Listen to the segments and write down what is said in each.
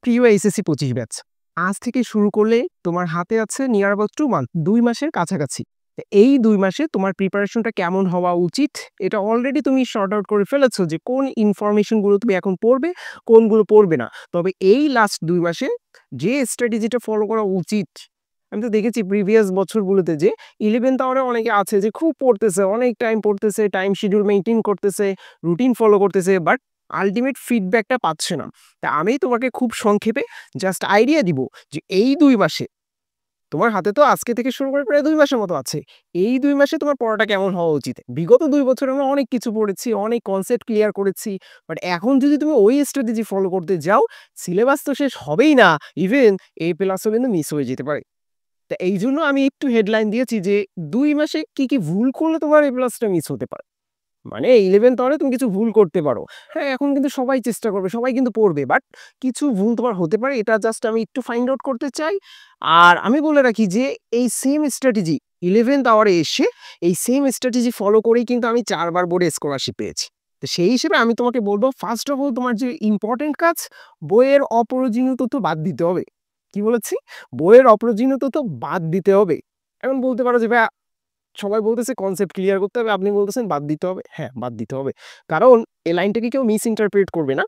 প্রিয় SSC 25 batch, আজ থেকে শুরু করলে তোমার হাতে আছে নিয়ার অ্যাবাউট 2 মান্থ, 2 মাসের কাছাকাছি। তো এই 2 মাসে তোমার প্রিপারেশনটা কেমন হওয়া উচিত, এটা অলরেডি তুমি শর্ট আউট করে ফেলেছো যে কোন ইনফরমেশনগুলো তুমি এখন পড়বে, কোনগুলো পড়বে না। তবে এই লাস্ট 2 মাসে যে স্ট্র্যাটেজিটা ফলো করা উচিত, আমি তো দেখেছি প্রিভিয়াস বছরগুলোতে যে 11th আওয়ারে অনেকে আছে যে খুব পড়তেছে, অনেক টাইম পড়তেছে, টাইম শিডিউল মেইনটেইন করতেছে, রুটিন ফলো করতেছে, বাট আল্টিমেট ফিডব্যাকটা পাচ্ছে না। তা আমি তোমাকে খুব সংক্ষেপে জাস্ট আইডিয়া দিব যে এই 2 মাসে তোমার হাতে তো আজকে থেকে শুরু করে প্রায় 2 মাসের মতো আছে। এই 2 মাসে তোমার পড়াটা কেমন হওয়া উচিত? বিগত 2 বছরে আমরা অনেক কিছু পড়েছি, অনেক কনসেপ্ট ক্লিয়ার করেছি। বাট এখন যদি তুমি ওই স্ট্র্যাটেজি ফলো করতে যাও, সিলেবাস তো শেষ হবেই না। ইভেন A+ ও কিন্তু মিস হয়ে যেতে পারে। তা এইজন্য আমি একটু হেডলাইন দিয়েছি যে 2 মাসে কি ভুল করলে তোমার A+টা মিস হতে পারে। মানে 11th অরে তুমি কিছু ভুল করতে পারো। হ্যাঁ, এখন কিন্তু সবাই চেষ্টা করবে, সবাই কিন্তু পড়বে। বাট কিছু ভুল তোমার হতে পারে, এটা জাস্ট আমি একটু ফাইন্ড আউট করতে চাই। আর আমি বলে রাখি যে এই সেম স্ট্র্যাটেজি 11th আওয়ারে এসে এই সেম স্ট্র্যাটেজি ফলো করেই কিন্তু আমি 4 বার বোর্ডে স্কলারশিপ পেয়েছি। তো সেই হিসেবে আমি তোমাকে বলবো, ফার্স্ট অফ অল তোমার যে ইম্পর্টেন্ট কাজ, বইয়ের অপ্রয়োজনীয় তথ্য বাদ দিতে হবে। কি বলেছি? বইয়ের অপ্রয়োজনীয় তথ্য বাদ দিতে হবে। এখন বলতে পারো যে ভাইয়া, সবাই বলতেছে কনসেপ্ট ক্লিয়ার করতে হবে, আপনি বলতেছেন বাদ দিতে হবে। হ্যাঁ, বাদ দিতে হবে। কারণ এই লাইনটাকে কেউ মিস ইন্টারপ্রেট করবে না।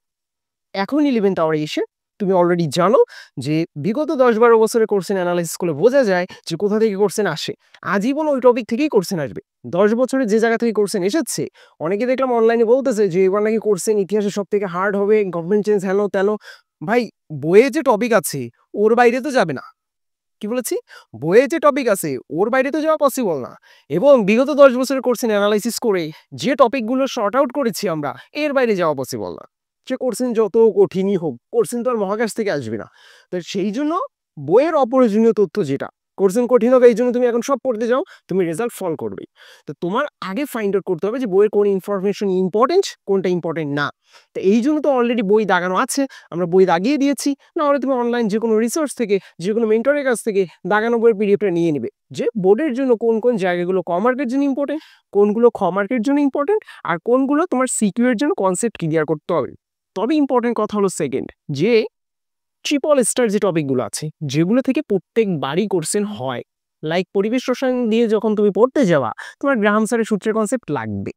এখন 11th আওয়ারে এসে তুমি অলরেডি জানো যে বিগত 10-12 বছরের কোশ্চেন অ্যানালাইসিস করলে বোঝা যায় যে কোথা থেকে কোশ্চেন আসে। আজীবন ওই টপিক থেকেই কোশ্চেন আসবে। 10 বছরে যে জায়গা থেকে কোশ্চেন এসেছে, অনেকে দেখলাম অনলাইনে বলতেছে যে এবার নাকি কোশ্চেন ইতিহাসে সবথেকে হার্ড হবে, গভর্নমেন্ট চেঞ্জ হেন তেন। ভাই, বইয়ে যে টপিক আছে ওর বাইরে তো যাবে না। কি বলেছি? বইয়ে যে টপিক আছে ওর বাইরে তো যাওয়া পসিবল না। এবং বিগত 10 বছরের কোশ্চেন অ্যানালাইসিস করে যে টপিকগুলো শর্ট আউট করেছি আমরা, এর বাইরে যাওয়া পসিবল না। সে কোশ্চেন যত কঠিনই হোক, কোশ্চেন তো আর মহাকাশ থেকে আসবে না। তো সেই জন্য বইয়ের অপ্রয়োজনীয় তথ্য যেটা, কোশ্চেন কঠিন হবে এই জন্য তুমি এখন সব পড়তে যাও, তুমি রেজাল্ট ফল করবেই। তো তোমার আগে ফাইন্ড আউট করতে হবে যে বইয়ের কোন ইনফরমেশন ইম্পর্টেন্ট, কোনটা ইম্পর্টেন্ট না। তো এই জন্য তো অলরেডি বই দাগানো আছে, আমরা বই দাগিয়ে দিয়েছি। না হলে তুমি অনলাইন যে কোনো রিসোর্স থেকে, যে কোনো মেন্টরের কাছ থেকে দাগানো বইয়ের পিডিএফটা নিয়ে নিবে যে বোর্ডের জন্য কোন কোন জায়গাগুলো ক মার্কের জন্য ইম্পর্টেন্ট, কোনগুলো খ মার্কের জন্য ইম্পর্টেন্ট, আর কোনগুলো তোমার সিকিউ এর জন্য কনসেপ্ট ক্লিয়ার করতে হবে। তবে ইম্পর্টেন্ট কথা হলো সেকেন্ড, যে ট্রিপল স্টার যে টপিকগুলো আছে যেগুলো থেকে প্রত্যেকবারই কোশ্চেন হয়, লাইক পরিবেশ রসায়ন দিয়ে যখন তুমি পড়তে যাওয়া, তোমার গ্রাহাম স্যারের সূত্রের কনসেপ্ট লাগবে।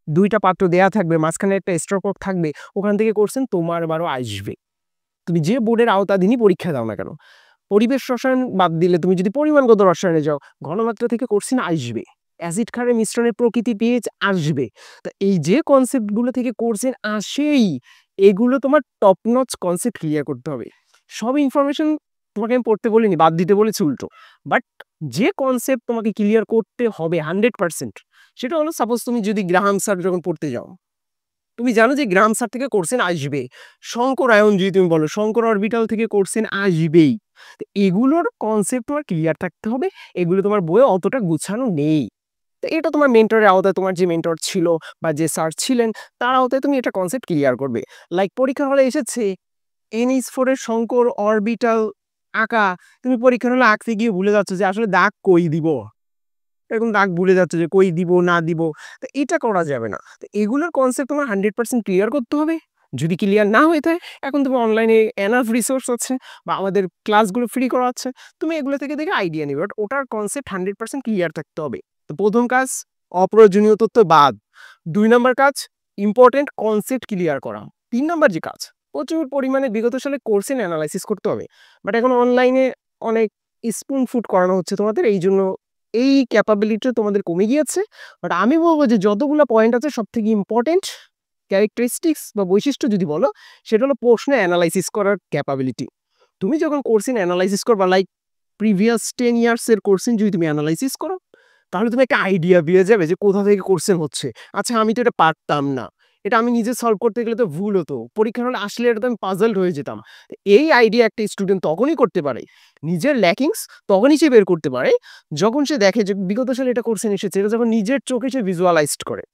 2টা পাত্র দেয়া থাকবে, মাঝখানে একটা স্ট্রোক থাকবে, ওখান থেকে কোশ্চেন তোমার বারো আসবে। তুমি যে বোর্ডের আওতাধীনই পরীক্ষা দাও না কেন, পরিবেশ রসায়ন বাদ দিলে তুমি যদি পরিমাণগত রসায়নে যাও, ঘনমাত্রা থেকে কোশ্চেন আসবে। অ্যাসিড ক্ষারের মিশ্রণের প্রকৃতি পিএইচ আসবে। তো এই যে কনসেপ্টগুলো থেকে কোশ্চেন আসেই, এগুলো তোমার টপ নচ কনসেপ্ট ক্লিয়ার করতে হবে। সব ইনফরমেশন তোমাকে আমি পড়তে বলিনি, বাদ দিতে বলেছি উল্টো। বাট যে কনসেপ্ট তোমাকে ক্লিয়ার করতে হবে 100%, সেটা হলো, সাপোজ তুমি যদি গ্রাহাম স্যার যখন পড়তে যাও, তুমি জানো যে গ্রাহাম স্যার থেকে কোশ্চেন আসবে। শঙ্করায়ন যদি তুমি বলো, শঙ্কর অরবিটাল থেকে কোশ্চেন আসবেই। তো এগুলোর কনসেপ্ট তোমার ক্লিয়ার থাকতে হবে। এগুলো তোমার বইয়ে অতটা গুছানো নেই। তো এটা তোমার মেন্টরের আওতায়, তোমার যে মেন্টর ছিল বা যে স্যার ছিলেন তার আওতায় তুমি এটা কনসেপ্ট ক্লিয়ার করবে। লাইক পরীক্ষা হলে এসেছে NH4 এর শঙ্কর অরবিটাল আঁকা, তুমি পরীক্ষার হলে আঁকতে গিয়ে ভুলে যাচ্ছ যে আসলে দাগ কই দিব, এরকম দাগ ভুলে যাচ্ছে যে কই দিব না দিব। তো এটা করা যাবে না। তো এগুলোর কনসেপ্ট তোমার 100% ক্লিয়ার করতে হবে। যদি ক্লিয়ার না হয়ে থাকে, এখন তুমি অনলাইনে এনাফ রিসোর্স আছে বা আমাদের ক্লাসগুলো ফ্রি করা আছে, তুমি এগুলো থেকে দেখে আইডিয়া নিবে। বাট ওটার কনসেপ্ট 100% ক্লিয়ার থাকতে হবে। তো প্রথম কাজ, অপ্রয়োজনীয় তথ্য বাদ। 2 নম্বর কাজ, ইম্পর্টেন্ট কনসেপ্ট ক্লিয়ার করা। 3 নম্বর যে কাজ, প্রচুর পরিমাণে বিগত সালে কোশ্চেন অ্যানালাইসিস করতে হবে। বাট এখন অনলাইনে অনেক স্পুন ফুড করানো হচ্ছে তোমাদের, এই জন্য এই ক্যাপাবিলিটি তোমাদের কমে গিয়েছে। বাট আমি বলবো যে যতগুলো পয়েন্ট আছে সব থেকে ইম্পর্টেন্ট ক্যারেক্টারিস্টিক্স বা বৈশিষ্ট্য যদি বলো, সেটা হলো প্রশ্ন অ্যানালাইসিস করার ক্যাপাবিলিটি। তুমি যখন কোশ্চেন অ্যানালাইসিস করবা, লাইক প্রিভিয়াস 10 ইয়ার্সের কোশ্চেন যদি তুমি অ্যানালাইসিস করো, তাহলে তুমি একটা আইডিয়া পেয়ে যাবে যে কোথা থেকে কোশ্চেন হচ্ছে। আচ্ছা, আমি তো এটা পারতাম না, এটা আমি নিজে সলভ করতে গেলে তো ভুল হতো, পরীক্ষার হলে আসলে এটা তো আমি পাজলড হয়ে যেতাম। এই আইডিয়া একটা স্টুডেন্ট তখনই করতে পারে, নিজের ল্যাকিংস তখনই সে বের করতে পারে যখন সে দেখে যে বিগত সালে এটা কোশ্চেন এসেছে, এটা যখন নিজের চোখে সে ভিজুয়ালাইজড করে।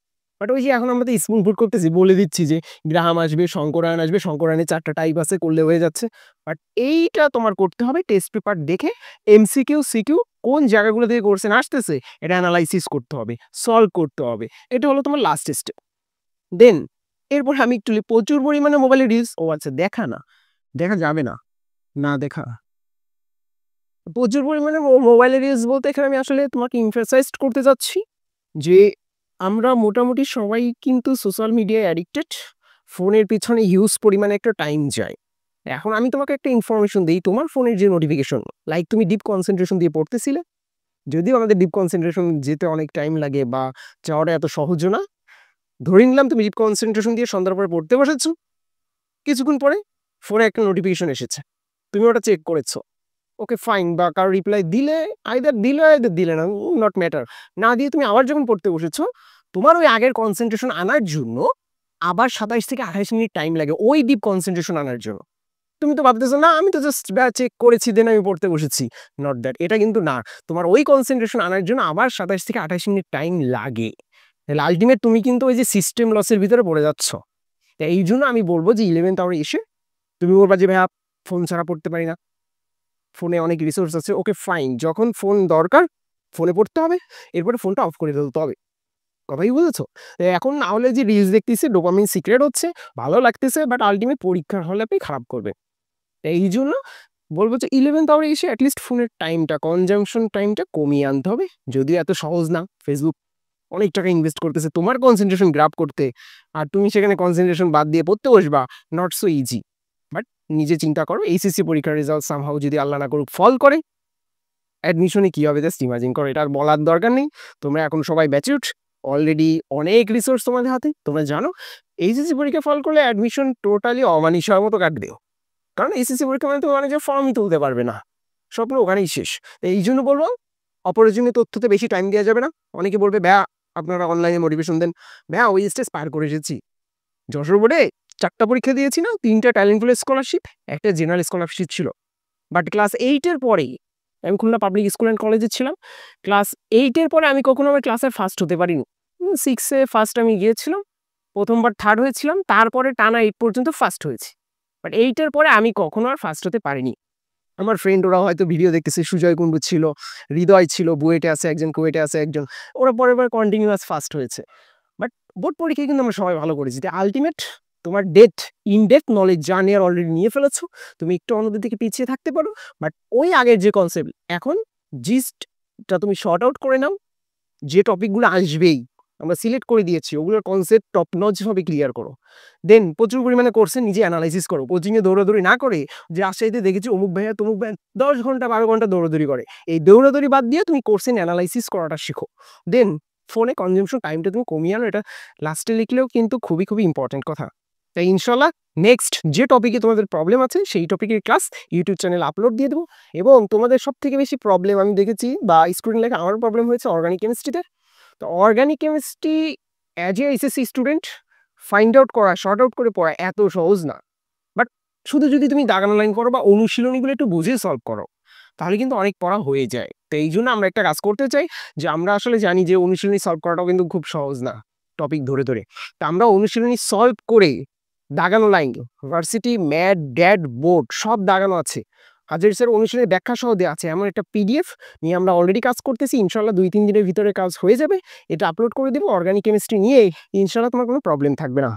বাট ওই যে এখন আমরা তো স্পুন ফুড করতেছি, বলে দিচ্ছি যে গ্রাহাম আসবে, শঙ্করায়ন আসবে, শঙ্করায়নের 4টা টাইপ আছে, করলে হয়ে যাচ্ছে। বাট এইটা তোমার করতে হবে টেস্ট পেপার দেখে, MCQ সিকিউ কোন জায়গাগুলো থেকে কোশ্চেন আসতেছে এটা অ্যানালাইসিস করতে হবে, সলভ করতে হবে। এটা হলো তোমার লাস্ট স্টেপ। দেন এরপর আমি একটু প্রচুর পরিমাণে মোবাইলে রিলস, ও আচ্ছা দেখা না, দেখা যাবে না, না দেখা। প্রচুর পরিমাণে মোবাইলের রিলস বলতে এখানে আমি আসলে তোমাকে emphasize করতে চাচ্ছি যে আমরা মোটামুটি সবাই কিন্তু সোশ্যাল মিডিয়ায় অ্যাডিক্টেড। ফোনের পিছনে হিউজ পরিমাণে একটা টাইম যায়। এখন আমি তোমাকে একটা ইনফরমেশন দেই, তোমার ফোনের যে নোটিফিকেশন, লাইক তুমি ডিপ কনসেন্ট্রেশন দিয়ে পড়তেছিলে, যদিও আমাদের ডিপ কনসেন্ট্রেশন যেতে অনেক টাইম লাগে বা যাওয়াটা এত সহজও না। ধরে নিলাম তুমি ডিপ কনসেন্ট্রেশন দিয়ে সন্ধ্যার পরে পড়তে বসেছো, কিছুক্ষণ পরে ফোনে একটা নোটিফিকেশন এসেছে, তুমি ওটা চেক করেছো, ওকে ফাইন, বা কারো রিপ্লাই দিলে, আইদার দিলে না, নট ম্যাটার, না দিয়ে তুমি আবার যখন পড়তে বসেছো, তোমার ওই আগের কনসেন্ট্রেশন আনার জন্য আবার 27 থেকে 28 মিনিট টাইম লাগে ওই ডিপ কনসেন্ট্রেশন আনার জন্য। তুমি তো ভাবতেছো না আমি তো জাস্ট চেক করেছি দেন আমি পড়তে বসেছি, নট দ্যাট, এটা কিন্তু না। তোমার ওই কনসেন্ট্রেশন আনার জন্য আবার 27 থেকে 28 মিনিট টাইম লাগে। তাহলে আলটিমেট তুমি কিন্তু ওই যে সিস্টেম লসের ভিতরে পড়ে যাচ্ছ। তাই এই জন্য আমি বলবো যে 11th আওয়ারে এসে তুমি বলবা যে ভাইয়া ফোন ছাড়া পড়তে পারি না, ফোনে অনেক রিসোর্স আছে, ওকে ফাইন, যখন ফোন দরকার ফোনে পড়তে হবে, এরপরে ফোনটা অফ করে দিতে হবে। কথাই বুঝেছো? এখন না হলে যে রিলস দেখতেছি, ডোপামিন সিক্রেট হচ্ছে, ভালো লাগতেছে, বাট আলটিমেট পরীক্ষার হলে আপনি খারাপ করবে। এই জন্য বলবো যে 11th আওয়ারে এসে অ্যাটলিস্ট ফোনের টাইমটা, কনজাম্পশন টাইমটা কমিয়ে আনতে হবে। যদিও এত সহজ না, ফেসবুক অনেক টাকা ইনভেস্ট করতেছে তোমার কনসেন্ট্রেশন গ্রাব করতে, আর তুমি সেখানে কনসেন্ট্রেশন বাদ দিয়ে পড়তে বসবা, নট সো ইজি। বাট নিজে চিন্তা করো, এইচএসসি পরীক্ষার রেজাল্ট সামহাউ যদি আল্লাহ না করুক ফল করে, অ্যাডমিশনে কী হবে জাস্ট ইমাজিন করো। এটা আর বলার দরকার নেই, তোমরা এখন সবাই ব্যাচুট, অলরেডি অনেক রিসোর্স তোমাদের হাতে, তোমরা জানো এইচএসসি পরীক্ষা ফল করলে অ্যাডমিশন টোটালি অমানিসার মতো কাটবে। কারণ এইচএসসি পরীক্ষা মানে তোমার যে ফর্মই তুলতে পারবে না, স্বপ্ন ওখানেই শেষ। এই জন্য বলবো অপরচুনিটি তথ্যতে বেশি টাইম দেওয়া যাবে না। অনেকে বলবে ভাইয়া আপনারা অনলাইনে মোটিভেশন দেন, ভাইয়া ওই স্টেজ পার করে এসেছি, যশোর বোর্ডে 4টা পরীক্ষা দিয়েছি না, 3টা ট্যালেন্ট পুল স্কলারশিপ, একটা জেনারেল স্কলারশিপ ছিল। বাট ক্লাস 8-এর পরেই, আমি খুলনা পাবলিক স্কুল অ্যান্ড কলেজে ছিলাম, ক্লাস 8-এর পরে আমি কখনো আমার ক্লাসে ফার্স্ট হতে পারিনি। 6-এ ফার্স্ট আমি গিয়েছিলাম, প্রথমবার থার্ড হয়েছিলাম, তারপরে টানা 8 পর্যন্ত ফার্স্ট হয়েছি। বাট 8-এর পরে আমি কখনো আর ফার্স্ট হতে পারিনি। আমার ফ্রেন্ড ওরা হয়তো ভিডিও দেখতেছে, সুজয় কুণ্ডু ছিল, হৃদয় ছিল, বুয়েটে আছে একজন, কুয়েটে আছে একজন, ওরা পরের বার কন্টিনিউয়াস ফার্স্ট হয়েছে। বাট বোর্ড পরীক্ষায় কিন্তু আমরা সবাই ভালো করেছি। আলটিমেট তোমার ইনডেপথ নলেজ যা নেওয়ার অলরেডি নিয়ে ফেলেছো, তুমি একটু অন্যদের থেকে পিছিয়ে থাকতে পারো, বাট ওই আগের যে কনসেপ্ট, এখন জিস্টটা তুমি শর্ট আউট করে নাও, যে টপিকগুলো আসবেই আমরা সিলেক্ট করে দিয়েছি ওগুলোর কনসেপ্ট টপ নচভাবে ক্লিয়ার করো। দেন প্রচুর পরিমাণে কোর্সে নিজে অ্যানালাইসিস করো, কোচিংয়ে দৌড়াদৌড়ি না করে। যে রাজশাহীতে দেখেছি অমুক ভাইয়া তমুক ভাইয়া 10 ঘন্টা 12 ঘন্টা দৌড়াদৌড়ি করে, এই দৌড়াদৌড়ি বাদ দিয়ে তুমি কোর্সে অ্যানালাইসিস করাটা শিখো। দেন ফোনে কনজাম্পশন টাইমটা তুমি কমিয়ে আনো, এটা লাস্টে লিখলেও কিন্তু খুবই খুবই ইম্পর্টেন্ট কথা। তাই ইনশাল্লাহ নেক্সট যে টপিকে তোমাদের প্রবলেম আছে সেই টপিকের ক্লাস ইউটিউব চ্যানেল আপলোড দিয়ে দেবো। এবং তোমাদের সব থেকে বেশি প্রবলেম আমি দেখেছি, বা স্টুডেন্ট লাইক আমার প্রবলেম হয়েছে অর্গানিক কেমিস্ট্রিতে। তো organic chemistry as a SSC student find out করা, শর্ট আউট করে পড়া এত সহজ না। বাট শুধু যদি তুমি দাগানো লাইন করো বা অনুশীলনীগুলো একটু বুঝে সলভ করো, তাহলে কিন্তু অনেক পড়া হয়ে যায়। তো এই জন্য আমরা একটা কাজ করতে চাই, যে আমরা আসলে জানি যে অনুশীলনী সলভ করাটাও কিন্তু খুব সহজ না, টপিক ধরে ধরে। তা আমরা অনুশীলনী সলভ করে দাগানো line, varsity, math, dad, board সব দাগানো আছে, হাজার স্যার অনুশীলনের ব্যাখ্যা সহ দেওয়া আছে, এমন একটা পিডিএফ নিয়ে আমরা অলরেডি কাজ করতেছি। ইনশাল্লাহ 2-3 দিনের ভিতরে কাজ হয়ে যাবে, এটা আপলোড করে দেবো। অর্গানিক কেমিস্ট্রি নিয়ে ইনশাল্লাহ তোমার কোনো প্রবলেম থাকবে না।